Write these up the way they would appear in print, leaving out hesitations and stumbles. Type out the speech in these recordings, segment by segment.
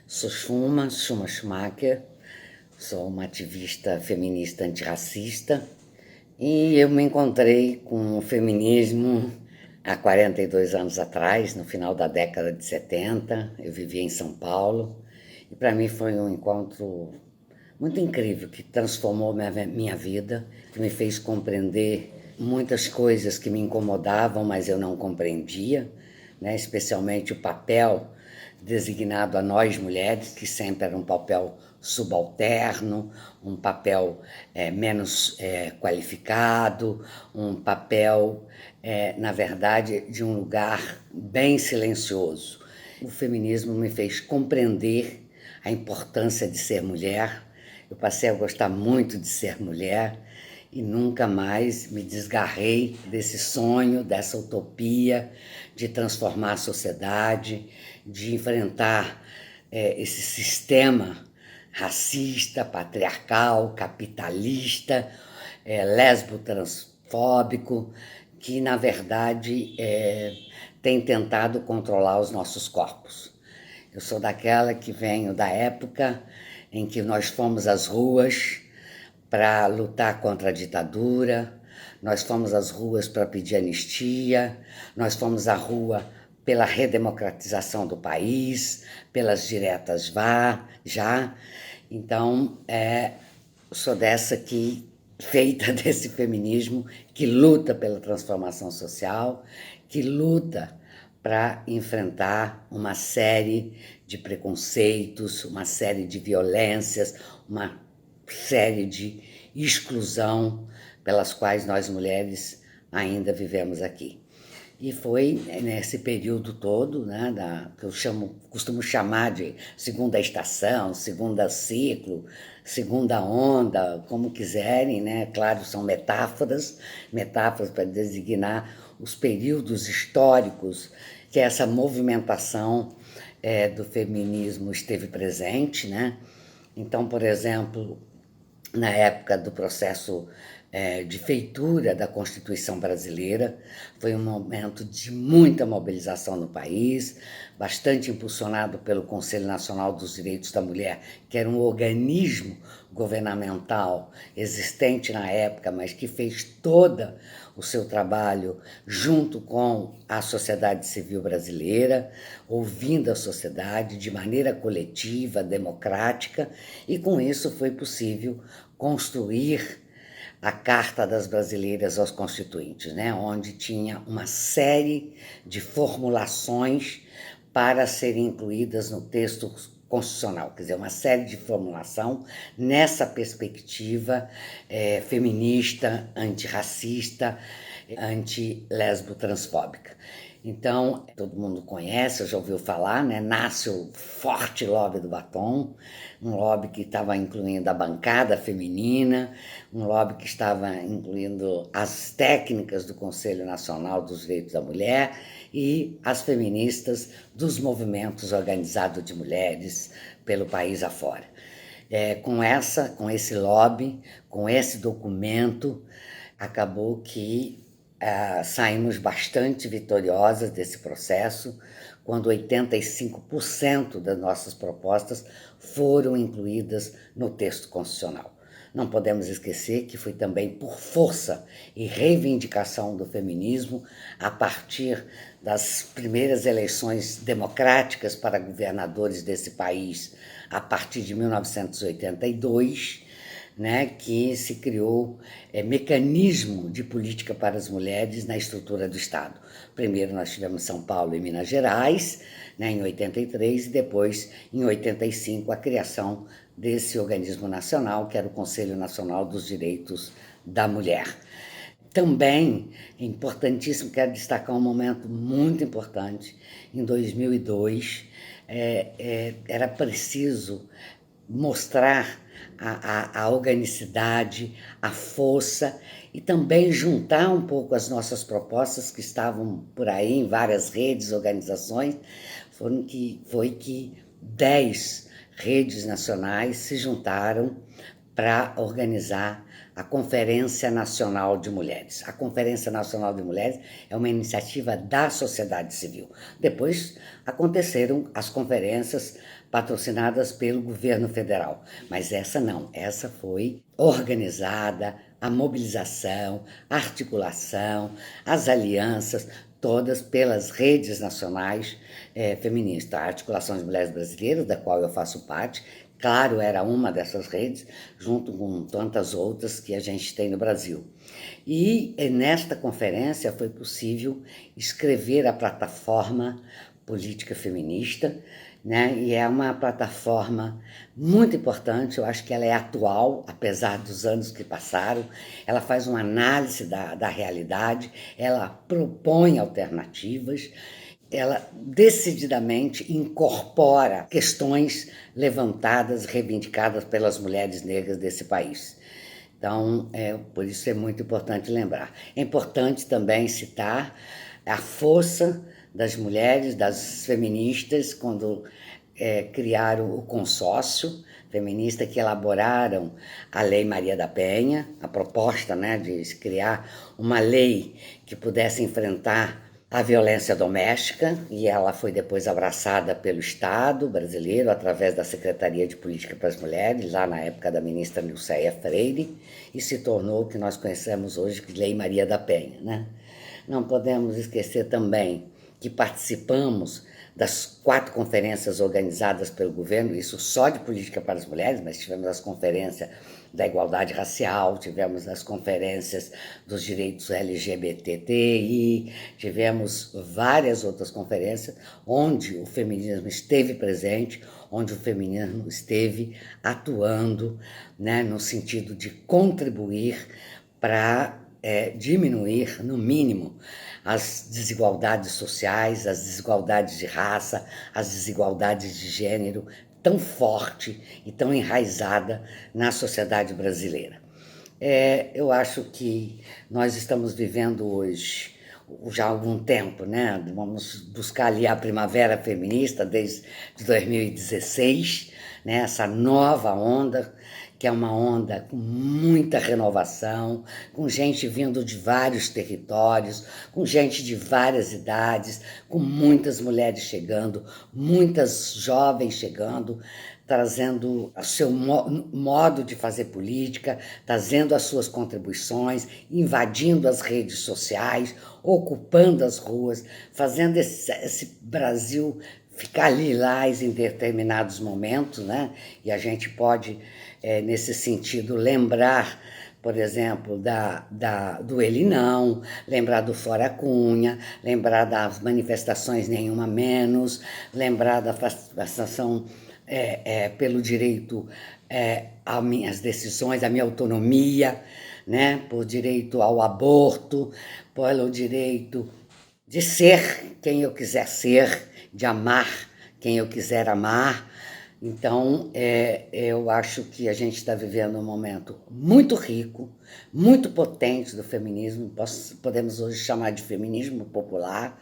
Sou Shuma Schumacher, sou uma ativista feminista antirracista e eu me encontrei com o feminismo há 42 anos atrás, no final da década de 70. Eu vivia em São Paulo e para mim foi um encontro muito incrível que transformou minha vida, que me fez compreender muitas coisas que me incomodavam, mas eu não compreendia, né? Especialmente o papel designado a nós mulheres, que sempre era um papel subalterno, um papel menos qualificado, um papel, na verdade, de um lugar bem silencioso. O feminismo me fez compreender a importância de ser mulher. Eu passei a gostar muito de ser mulher e nunca mais me desgarrei desse sonho, dessa utopia de transformar a sociedade, de enfrentar esse sistema racista, patriarcal, capitalista, lésbo-transfóbico, que na verdade tem tentado controlar os nossos corpos. Eu sou daquela que venho da época em que nós fomos às ruas para lutar contra a ditadura, nós fomos às ruas para pedir anistia, nós fomos à rua pela redemocratização do país, pelas diretas já. Então, sou dessa que, feita desse feminismo, que luta pela transformação social, que luta para enfrentar uma série de preconceitos, uma série de violências, uma série de exclusão pelas quais nós mulheres ainda vivemos aqui. E foi nesse período todo, né, que eu costumo chamar de segunda estação, segunda ciclo, segunda onda, como quiserem, né? Claro, são metáforas para designar os períodos históricos que essa movimentação do feminismo esteve presente, né? Então, por exemplo, na época do processo de feitura da Constituição brasileira, foi um momento de muita mobilização no país, bastante impulsionado pelo Conselho Nacional dos Direitos da Mulher, que era um organismo governamental existente na época, mas que fez todo o seu trabalho junto com a sociedade civil brasileira, ouvindo a sociedade de maneira coletiva, democrática, e com isso foi possível construir a Carta das Brasileiras aos Constituintes, né? Onde tinha uma série de formulações para serem incluídas no texto constitucional, quer dizer, uma série de formulação nessa perspectiva feminista, antirracista, anti-lesbo-transfóbica. Então, todo mundo conhece, já ouviu falar, né? Nasce o forte lobby do batom, um lobby que estava incluindo a bancada feminina, um lobby que estava incluindo as técnicas do Conselho Nacional dos Direitos da Mulher e as feministas dos movimentos organizados de mulheres pelo país afora. Com esse lobby, com esse documento, acabou que saímos bastante vitoriosas desse processo, quando 85% das nossas propostas foram incluídas no texto constitucional. Não podemos esquecer que foi também por força e reivindicação do feminismo, a partir das primeiras eleições democráticas para governadores desse país, a partir de 1982, né, que se criou mecanismo de política para as mulheres na estrutura do Estado. Primeiro nós tivemos São Paulo e Minas Gerais, né, em 83, e depois, em 85, a criação desse organismo nacional, que era o Conselho Nacional dos Direitos da Mulher. Também é importantíssimo, quero destacar um momento muito importante, em 2002, era preciso mostrar a organicidade, a força e também juntar um pouco as nossas propostas que estavam por aí em várias redes, organizações, foi que 10 redes nacionais se juntaram para organizar a Conferência Nacional de Mulheres. A Conferência Nacional de Mulheres é uma iniciativa da sociedade civil. Depois aconteceram as conferências patrocinadas pelo governo federal, mas essa não, essa foi organizada, a mobilização, a articulação, as alianças, todas pelas redes nacionais feministas. A Articulação de Mulheres Brasileiras, da qual eu faço parte, claro, era uma dessas redes, junto com tantas outras que a gente tem no Brasil. E nesta conferência foi possível escrever a plataforma política feminista, né? E é uma plataforma muito importante, eu acho que ela é atual, apesar dos anos que passaram, ela faz uma análise da realidade, ela propõe alternativas, ela decididamente incorpora questões levantadas, reivindicadas pelas mulheres negras desse país. Então, por isso é muito importante lembrar. É importante também citar a força das mulheres, das feministas, quando criaram o consórcio feminista que elaboraram a Lei Maria da Penha, a proposta, né, de criar uma lei que pudesse enfrentar a violência doméstica, e ela foi depois abraçada pelo Estado brasileiro através da Secretaria de Política para as Mulheres, lá na época da ministra Nilceia Freire, e se tornou o que nós conhecemos hoje como Lei Maria da Penha, né? Não podemos esquecer também que participamos das 4 conferências organizadas pelo governo, isso só de política para as mulheres, mas tivemos as conferências da igualdade racial, tivemos as conferências dos direitos LGBTI, tivemos várias outras conferências onde o feminismo esteve presente, onde o feminismo esteve atuando, né, no sentido de contribuir para diminuir, no mínimo, as desigualdades sociais, as desigualdades de raça, as desigualdades de gênero, tão forte e tão enraizada na sociedade brasileira. Eu acho que nós estamos vivendo hoje, já há algum tempo, né? Vamos buscar ali a primavera feminista desde 2016, né? Essa nova onda, que é uma onda com muita renovação, com gente vindo de vários territórios, com gente de várias idades, com muitas mulheres chegando, muitas jovens chegando, trazendo o seu modo de fazer política, trazendo as suas contribuições, invadindo as redes sociais, ocupando as ruas, fazendo esse Brasil ficar lilás em determinados momentos, né? E a gente pode, nesse sentido, lembrar, por exemplo, do Ele Não, lembrar do Fora Cunha, lembrar das manifestações Nenhuma Menos, lembrar da manifestação pelo direito às minhas decisões, à minha autonomia, né? Por direito ao aborto, pelo direito de ser quem eu quiser ser, de amar quem eu quiser amar. Então, eu acho que a gente está vivendo um momento muito rico, muito potente do feminismo, podemos hoje chamar de feminismo popular,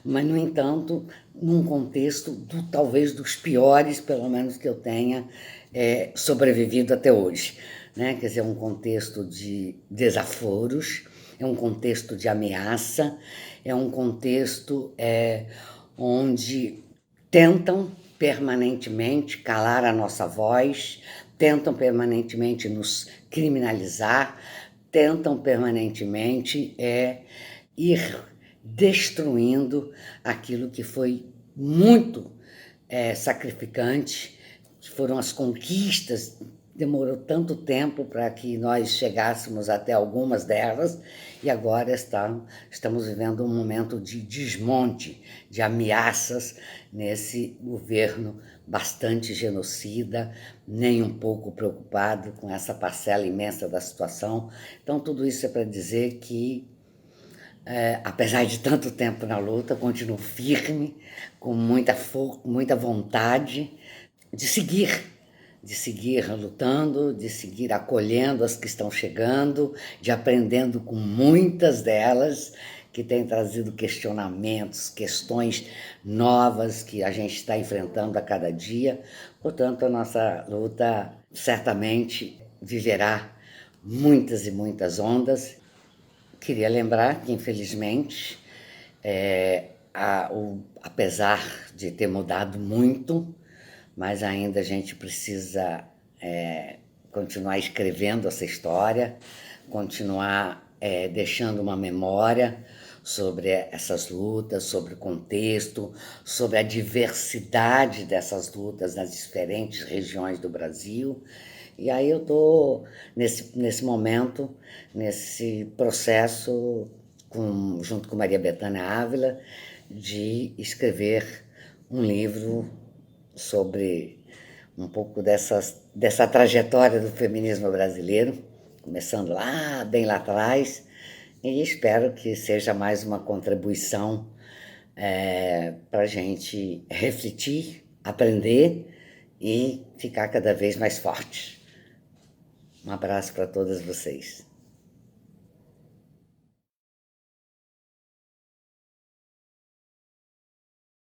mas, no entanto, num contexto talvez dos piores, pelo menos que eu tenha sobrevivido até hoje, né? Quer dizer, um contexto de desaforos, é um contexto de ameaça, é um contexto onde tentam permanentemente calar a nossa voz, tentam permanentemente nos criminalizar, tentam permanentemente ir destruindo aquilo que foi muito sacrificante, que foram as conquistas. Demorou tanto tempo para que nós chegássemos até algumas delas, e agora estamos vivendo um momento de desmonte, de ameaças nesse governo bastante genocida, nem um pouco preocupado com essa parcela imensa da situação. Então, tudo isso é para dizer que, apesar de tanto tempo na luta, continuo firme, com muita força, muita vontade de seguir lutando, de seguir acolhendo as que estão chegando, de aprendendo com muitas delas, que têm trazido questionamentos, questões novas que a gente está enfrentando a cada dia. Portanto, a nossa luta certamente viverá muitas e muitas ondas. Queria lembrar que, infelizmente, apesar de ter mudado muito, mas ainda a gente precisa continuar escrevendo essa história, continuar deixando uma memória sobre essas lutas, sobre o contexto, sobre a diversidade dessas lutas nas diferentes regiões do Brasil. E aí eu estou, nesse momento, nesse processo, junto com Maria Bethânia Ávila, de escrever um livro sobre um pouco dessa trajetória do feminismo brasileiro, começando bem lá atrás, e espero que seja mais uma contribuição para a gente refletir, aprender e ficar cada vez mais forte. Um abraço para todas vocês.